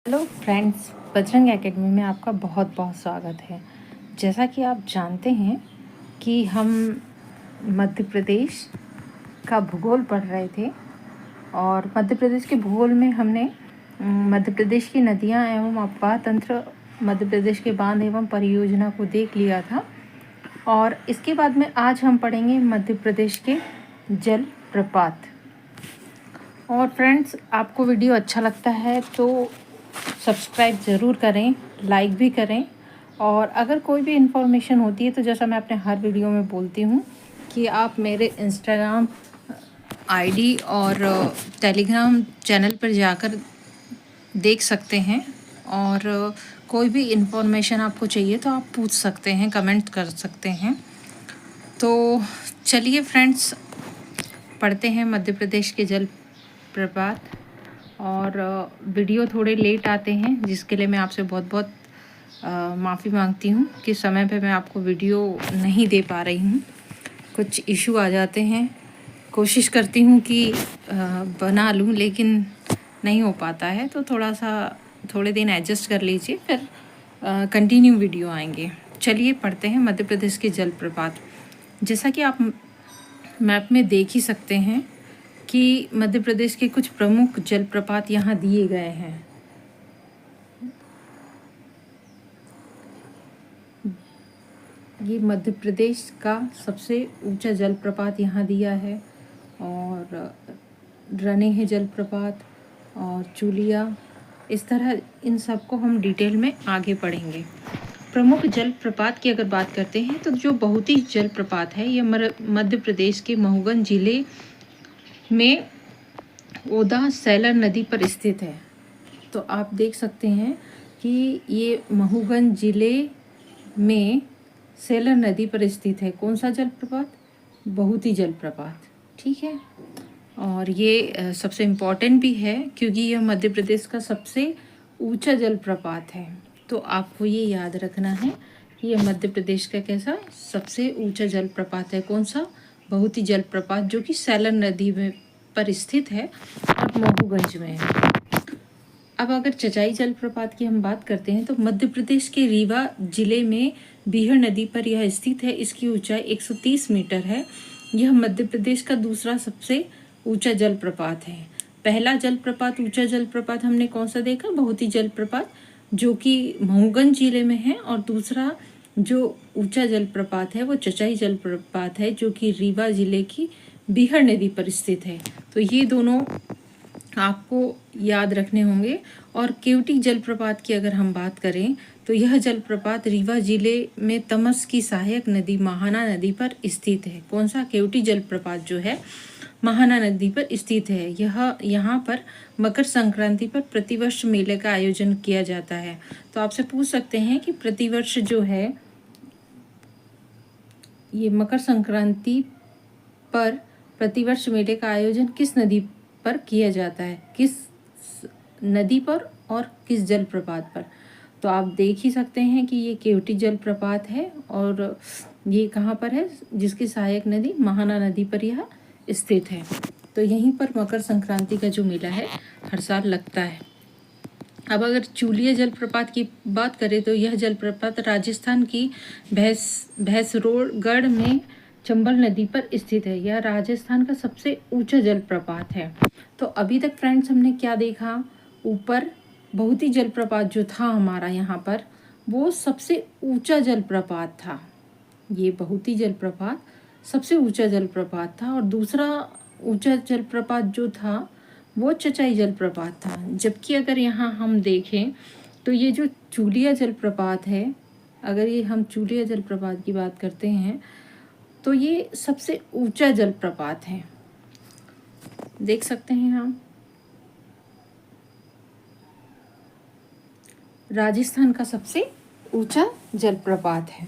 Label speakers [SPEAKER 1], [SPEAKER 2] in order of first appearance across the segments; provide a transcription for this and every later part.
[SPEAKER 1] Hello friends, Bajrang academy में आपका बहुत बहुत स्वागत है। जैसा कि आप जानते हैं कि हम मध्य प्रदेश का भूगोल पढ़ रहे थे और मध्य प्रदेश के भूगोल में हमने मध्य प्रदेश की नदियां एवं अपवाह तंत्र, मध्य प्रदेश के बांध एवं परियोजना को देख लिया था। और इसके बाद में आज हम पढ़ेंगे मध्य प्रदेश के जल प्रपात। और फ्रेंड्स, आपको वीडियो अच्छा लगता है तो सब्सक्राइब ज़रूर करें, लाइक भी करें। और अगर कोई भी इन्फॉर्मेशन होती है तो जैसा मैं अपने हर वीडियो में बोलती हूँ कि आप मेरे इंस्टाग्राम आईडी और टेलीग्राम चैनल पर जाकर देख सकते हैं। और कोई भी इन्फॉर्मेशन आपको चाहिए तो आप पूछ सकते हैं, कमेंट कर सकते हैं। तो चलिए फ्रेंड्स, पढ़ते हैं मध्य प्रदेश के जल प्रपात। और वीडियो थोड़े लेट आते हैं, जिसके लिए मैं आपसे बहुत बहुत माफ़ी मांगती हूँ कि समय पे मैं आपको वीडियो नहीं दे पा रही हूँ। कुछ इशू आ जाते हैं, कोशिश करती हूँ कि बना लूँ लेकिन नहीं हो पाता है। तो थोड़े दिन एडजस्ट कर लीजिए, फिर कंटिन्यू वीडियो आएंगे। चलिए पढ़ते हैं मध्य प्रदेश के जलप्रपात। जैसा कि आप मैप में देख ही सकते हैं कि मध्य प्रदेश के कुछ प्रमुख जलप्रपात यहाँ दिए गए हैं। ये मध्य प्रदेश का सबसे ऊंचा जलप्रपात यहाँ दिया है, और रनेह जलप्रपात और चूलिया, इस तरह इन सबको हम डिटेल में आगे पढ़ेंगे। प्रमुख जलप्रपात की अगर बात करते हैं तो जो बहुत ही जलप्रपात है ये मध्य प्रदेश के महोगन जिले में ओदा सैलर नदी पर स्थित है। तो आप देख सकते हैं कि ये महोगन जिले में सैलर नदी पर स्थित है। कौन सा जलप्रपात? बहुती जलप्रपात, ठीक है। और ये सबसे इम्पॉर्टेंट भी है क्योंकि यह मध्य प्रदेश का सबसे ऊंचा जलप्रपात है। तो आपको ये याद रखना है कि यह मध्य प्रदेश का कैसा सबसे ऊंचा जलप्रपात है। कौन सा? बहुती जलप्रपात, जो कि सैलर नदी में पर स्थित है और महोगंज में है। अब अगर चचाई जलप्रपात की हम बात करते हैं तो मध्य प्रदेश के रीवा जिले में बीहड़ नदी पर यह स्थित है। इसकी ऊंचाई 130 मीटर है। यह मध्य प्रदेश का दूसरा सबसे ऊंचा जलप्रपात है। पहला जलप्रपात, ऊंचा जलप्रपात हमने कौन सा देखा? बहुती जलप्रपात, जो कि महोगंज जिले में है। और दूसरा जो ऊंचा जलप्रपात है वो चचाई जलप्रपात है, जो कि रीवा जिले की बीहड़ नदी पर स्थित है। तो ये दोनों आपको याद रखने होंगे। और केवटी जलप्रपात की अगर हम बात करें तो यह जलप्रपात रीवा जिले में तमस की सहायक नदी महाना नदी पर स्थित है। कौन सा? केवटी जलप्रपात जो है महाना नदी पर स्थित है। यह यहाँ पर मकर संक्रांति पर प्रतिवर्ष मेले का आयोजन किया जाता है। तो आपसे पूछ सकते हैं कि प्रतिवर्ष जो है ये मकर संक्रांति पर प्रतिवर्ष मेले का आयोजन किस नदी पर किया जाता है? किस नदी पर और किस जलप्रपात पर? तो आप देख ही सकते हैं कि ये केवटी जलप्रपात है और ये कहाँ पर है? जिसकी सहायक नदी महाना नदी पर यह स्थित है। तो यहीं पर मकर संक्रांति का जो मेला है हर साल लगता है। अब अगर चूलिया जलप्रपात की बात करें तो यह जलप्रपात राजस्थान की भैंसरोडगढ़ में चंबल नदी पर स्थित है। यह राजस्थान का सबसे ऊंचा जलप्रपात है। तो अभी तक फ्रेंड्स हमने क्या देखा? ऊपर बहुती जलप्रपात जो था हमारा यहाँ पर, वो सबसे ऊंचा जलप्रपात था। ये बहुती जलप्रपात सबसे ऊंचा जलप्रपात था। और दूसरा ऊंचा जलप्रपात जो था वो चचाई जलप्रपात था। जबकि अगर यहाँ हम देखें तो ये जो चूलिया जलप्रपात है, अगर ये हम चूलिया जलप्रपात की बात करते हैं तो ये सबसे ऊंचा जलप्रपात है। देख सकते हैं हम, राजस्थान का सबसे ऊंचा जलप्रपात है,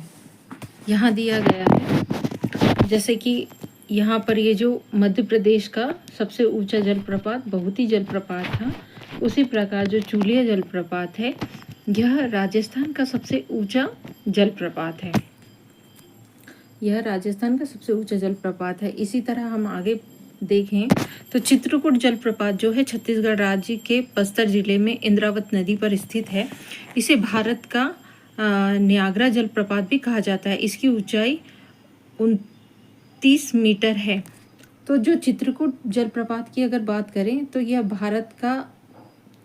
[SPEAKER 1] यहाँ दिया गया है। जैसे कि यहाँ पर ये जो मध्य प्रदेश का सबसे ऊंचा जलप्रपात बहुती जलप्रपात था, उसी प्रकार जो चूलिया जलप्रपात है यह राजस्थान का सबसे ऊंचा जलप्रपात है। यह राजस्थान का सबसे ऊंचा जलप्रपात है। इसी तरह हम आगे देखें तो चित्रकूट जलप्रपात जो है छत्तीसगढ़ राज्य के बस्तर जिले में इंद्रावत नदी पर स्थित है। इसे भारत का न्यागरा जलप्रपात भी कहा जाता है। इसकी ऊंचाई 29 मीटर है। तो जो चित्रकूट जलप्रपात की अगर बात करें तो यह भारत का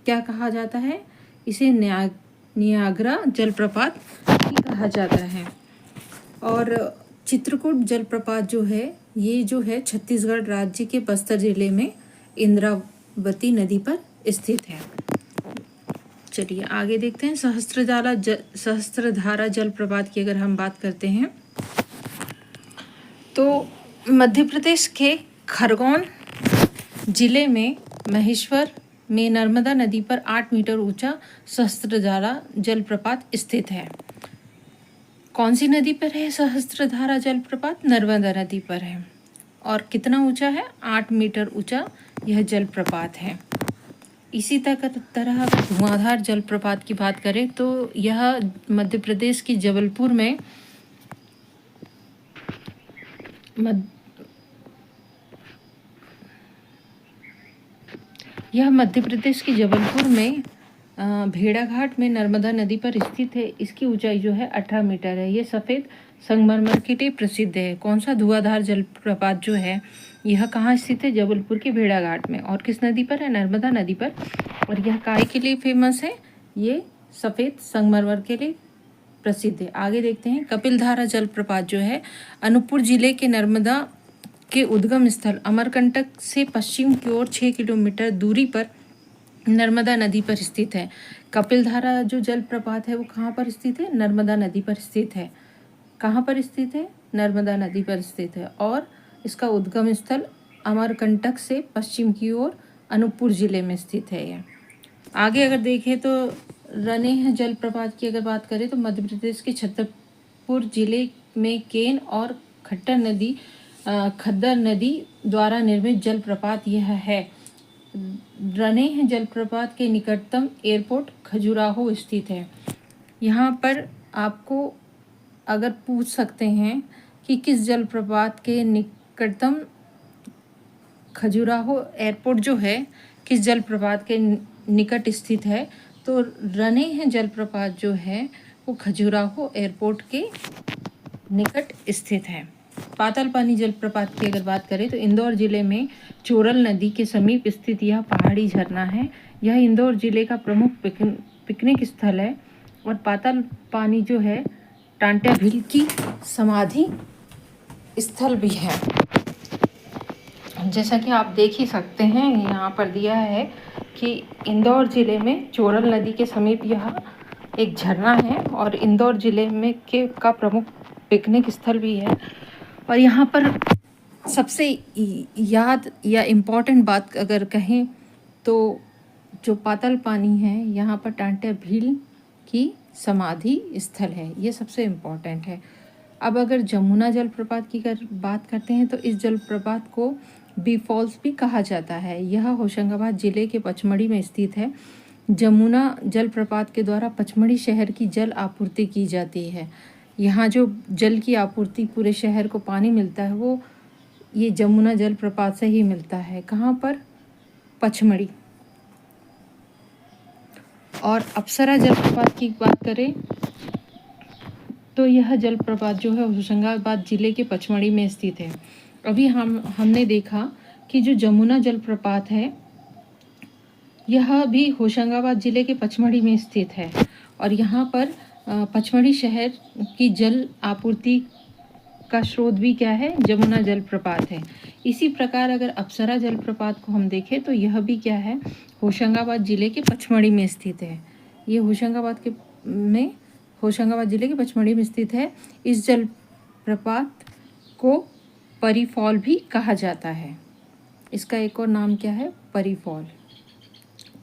[SPEAKER 1] क्या कहा जाता है, इसे न्यागरा जलप्रपात भी कहा जाता है। और चित्रकूट जलप्रपात जो है ये जो है छत्तीसगढ़ राज्य के बस्तर जिले में इंद्रावती नदी पर स्थित है। चलिए आगे देखते हैं। सहस्त्रधारा जलप्रपात की अगर हम बात करते हैं तो मध्य प्रदेश के खरगोन जिले में महेश्वर में नर्मदा नदी पर 8 मीटर ऊंचा सहस्त्रधारा जलप्रपात स्थित है। कौन सी नदी पर है सहस्त्रधारा जलप्रपात? नर्मदा नदी पर है। और कितना ऊंचा है? 8 मीटर ऊंचा यह जलप्रपात है। इसी तरह धुआंधार जलप्रपात की बात करें तो यह मध्य प्रदेश की जबलपुर में भेड़ाघाट में नर्मदा नदी पर स्थित है। इसकी ऊंचाई जो है 18 मीटर है। ये सफ़ेद संगमरमर के लिए प्रसिद्ध है। कौन सा धुआंधार जलप्रपात जो है यह कहाँ स्थित है? जबलपुर के भेड़ाघाट में। और किस नदी पर है? नर्मदा नदी पर। और यह काय के लिए फेमस है? ये सफ़ेद संगमरमर के लिए प्रसिद्ध है। आगे देखते हैं। कपिलधारा जलप्रपात जो है अनूपपुर जिले के नर्मदा के उद्गम स्थल अमरकंटक से पश्चिम की ओर 6 किलोमीटर दूरी पर नर्मदा नदी पर स्थित है। कपिलधारा जो जलप्रपात है वो कहाँ पर स्थित है? नर्मदा नदी पर स्थित है। कहाँ पर स्थित है? नर्मदा नदी पर स्थित है। और इसका उद्गम स्थल अमरकंटक से पश्चिम की ओर अनूपपुर जिले में स्थित है। यह आगे अगर देखें तो रनेह जलप्रपात की अगर बात करें तो मध्य प्रदेश के छतरपुर जिले में केन और खद्दर नदी द्वारा निर्मित जलप्रपात यह है। रनेह जलप्रपात के निकटतम एयरपोर्ट खजुराहो स्थित है। यहाँ पर आपको अगर पूछ सकते हैं कि किस जलप्रपात के निकटतम खजुराहो एयरपोर्ट जो है किस जलप्रपात के निकट स्थित है, तो रनेह जलप्रपात जो है वो खजुराहो एयरपोर्ट के निकट स्थित है। पातालपानी जलप्रपात की अगर बात करें तो इंदौर जिले में चोरल नदी के समीप स्थित यह पहाड़ी झरना है। यह इंदौर जिले का प्रमुख पिकनिक स्थल है। और पातालपानी जो है टांट्या भील की समाधि स्थल भी है। जैसा कि आप देख ही सकते हैं यहाँ पर दिया है कि इंदौर जिले में चोरल नदी के समीप यह एक झरना है और इंदौर जिले में का प्रमुख पिकनिक स्थल भी है। और यहाँ पर सबसे याद या इम्पॉर्टेंट बात अगर कहें तो जो पातालपानी है यहाँ पर टांट्या भील की समाधि स्थल है, ये सबसे इम्पॉर्टेंट है। अब अगर जमुना जलप्रपात की बात करते हैं तो इस जलप्रपात को बी फॉल्स भी कहा जाता है। यह होशंगाबाद जिले के पचमढ़ी में स्थित है। जमुना जलप्रपात के द्वारा पचमढ़ी शहर की जल आपूर्ति की जाती है। यहाँ जो जल की आपूर्ति पूरे शहर को पानी मिलता है वो ये जमुना जलप्रपात से ही मिलता है। कहाँ पर? पचमढ़ी। और अप्सरा जलप्रपात की बात करें तो यह जलप्रपात जो है होशंगाबाद जिले के पचमढ़ी में स्थित है। अभी हमने देखा कि जो जमुना जलप्रपात है यह भी होशंगाबाद जिले के पचमढ़ी में स्थित है। और यहाँ पर पचमढ़ी शहर की जल आपूर्ति का स्रोत भी क्या है? जमुना जलप्रपात है। इसी प्रकार अगर अप्सरा जलप्रपात को हम देखें तो यह भी क्या है? होशंगाबाद जिले के पचमढ़ी में स्थित है। ये होशंगाबाद जिले के पचमढ़ी में स्थित है। इस जलप्रपात को परी फॉल भी कहा जाता है। इसका एक और नाम क्या है? परी फॉल।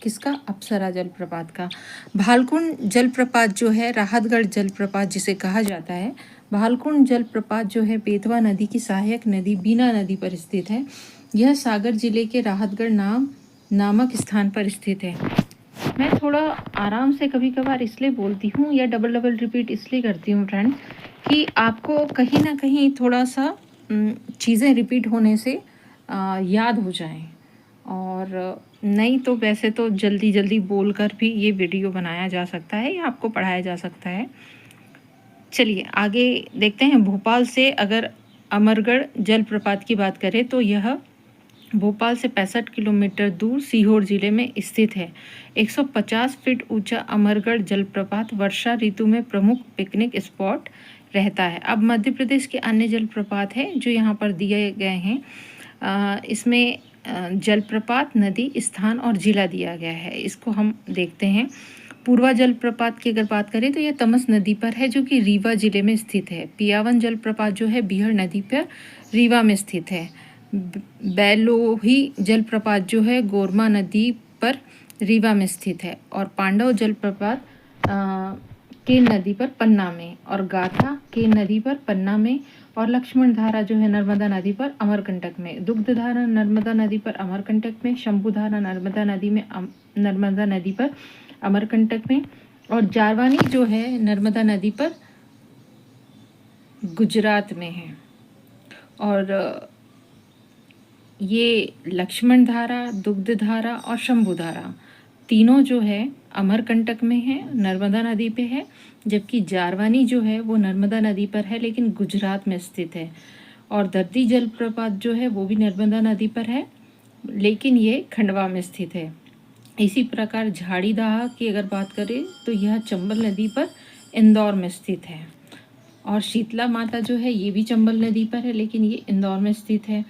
[SPEAKER 1] किसका? अप्सरा जलप्रपात का। भालकुंड जलप्रपात जो है राहतगढ़ जलप्रपात जिसे कहा जाता है। भालकुंड जलप्रपात जो है बेतवा नदी की सहायक नदी बीना नदी पर स्थित है। यह सागर जिले के राहतगढ़ नामक स्थान पर स्थित है। मैं थोड़ा आराम से कभी कभार इसलिए बोलती हूँ या डबल रिपीट इसलिए करती हूँ फ्रेंड्स कि आपको कहीं ना कहीं थोड़ा सा चीज़ें रिपीट होने से याद हो जाएं। और नहीं तो वैसे तो जल्दी जल्दी बोलकर भी ये वीडियो बनाया जा सकता है या आपको पढ़ाया जा सकता है। चलिए आगे देखते हैं। भोपाल से अगर अमरगढ़ जलप्रपात की बात करें तो यह भोपाल से 65 किलोमीटर दूर सीहोर जिले में स्थित है। 150 फीट ऊंचा अमरगढ़ जलप्रपात वर्षा ऋतु में प्रमुख पिकनिक स्पॉट रहता है। अब मध्य प्रदेश के अन्य जलप्रपात हैं जो यहाँ पर दिए गए हैं। इसमें जलप्रपात, नदी, स्थान और जिला दिया गया है। इसको हम देखते हैं। पूर्वा जलप्रपात की अगर बात करें तो यह तमस नदी पर है जो कि रीवा जिले में स्थित है। पियावन जलप्रपात जो है बिहड़ नदी पर रीवा में स्थित है। बैलोही जलप्रपात जो है गोरमा नदी पर रीवा में स्थित है। और पांडव जलप्रपात केन नदी पर पन्ना में, और गाथा केन नदी पर पन्ना में, और लक्ष्मण धारा जो है नर्मदा नदी पर अमरकंटक में। दुग्ध धारा नर्मदा नदी पर अमरकंटक में। शंभु धारा नर्मदा नदी पर अमरकंटक में। और जारवानी जो है नर्मदा नदी पर गुजरात में है। और ये लक्ष्मण धारा, दुग्ध धारा और शंभु धारा तीनों जो है अमरकंटक में है, नर्मदा नदी पे है, जबकि जारवानी जो है वो नर्मदा नदी पर है लेकिन गुजरात में स्थित है। और दर्दी जलप्रपात जो है वो भी नर्मदा नदी पर है लेकिन ये खंडवा में स्थित है। इसी प्रकार झाड़ीदाह की अगर बात करें तो यह चंबल नदी पर इंदौर में स्थित है। और शीतला माता जो है ये भी चंबल नदी पर है लेकिन ये इंदौर में स्थित है।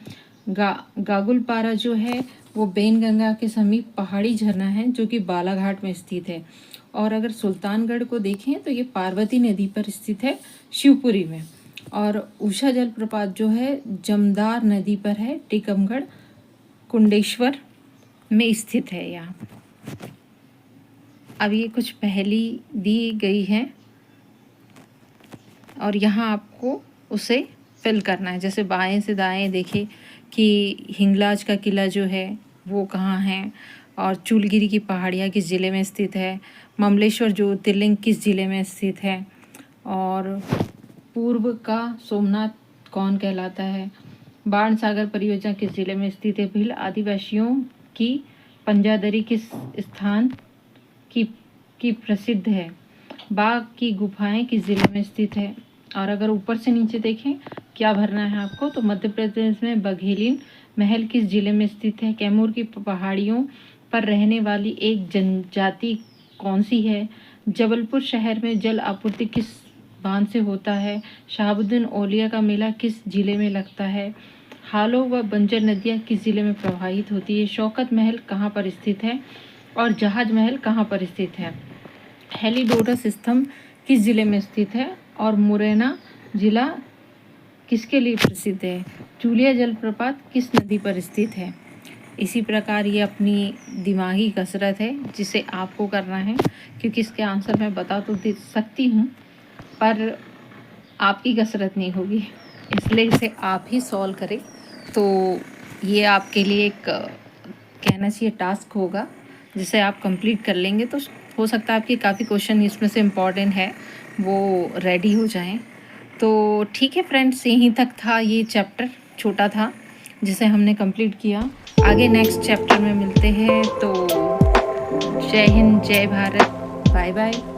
[SPEAKER 1] गागुलपारा जो है वो बेनगंगा के समीप पहाड़ी झरना है जो कि बालाघाट में स्थित है। और अगर सुल्तानगढ़ को देखें तो ये पार्वती नदी पर स्थित है, शिवपुरी में। और उषा जलप्रपात जो है जमदार नदी पर है, टीकमगढ़ कुंडेश्वर में स्थित है यहाँ। अब ये कुछ पहेली दी गई है और यहाँ आपको उसे फिल करना है। जैसे बाएं से दाएं देखें कि हिंगलाज का किला जो है वो कहाँ है, और चूलगिरी की पहाड़ियाँ किस ज़िले में स्थित है, ममलेश्वर ज्योतिर्लिंग किस ज़िले में स्थित है, और पूर्व का सोमनाथ कौन कहलाता है, बाण सागर परियोजना किस ज़िले में स्थित है, भील आदिवासियों की पंजादरी किस स्थान की प्रसिद्ध है, बाघ की गुफाएं किस ज़िले में स्थित है। और अगर ऊपर से नीचे देखें क्या भरना है आपको, तो मध्य प्रदेश में बघेलिन महल किस जिले में स्थित है, कैमूर की पहाड़ियों पर रहने वाली एक जनजाति कौन सी है, जबलपुर शहर में जल आपूर्ति किस बांध से होता है, शहाबुद्दीन औलिया का मेला किस जिले में लगता है, हालो व बंजर नदियाँ किस जिले में प्रवाहित होती है, शौकत महल कहाँ पर स्थित है, और जहाज महल कहाँ पर स्थित है, हेलीडोरस स्तंभ किस जिले में स्थित है, और मुरैना जिला किसके लिए प्रसिद्ध है, चूलिया जलप्रपात किस नदी पर स्थित है। इसी प्रकार ये अपनी दिमागी कसरत है जिसे आपको करना है, क्योंकि इसके आंसर मैं बता तो दे सकती हूँ पर आपकी कसरत नहीं होगी, इसलिए इसे आप ही सॉल्व करें। तो ये आपके लिए एक कहना चाहिए टास्क होगा जिसे आप कंप्लीट कर लेंगे तो हो सकता है आपके काफ़ी क्वेश्चन इसमें से इम्पॉर्टेंट है वो रेडी हो जाएं। तो ठीक है फ्रेंड्स, यहीं तक था ये चैप्टर, छोटा था जिसे हमने कंप्लीट किया। आगे नेक्स्ट चैप्टर में मिलते हैं। तो जय हिंद, जय भारत, बाय बाय।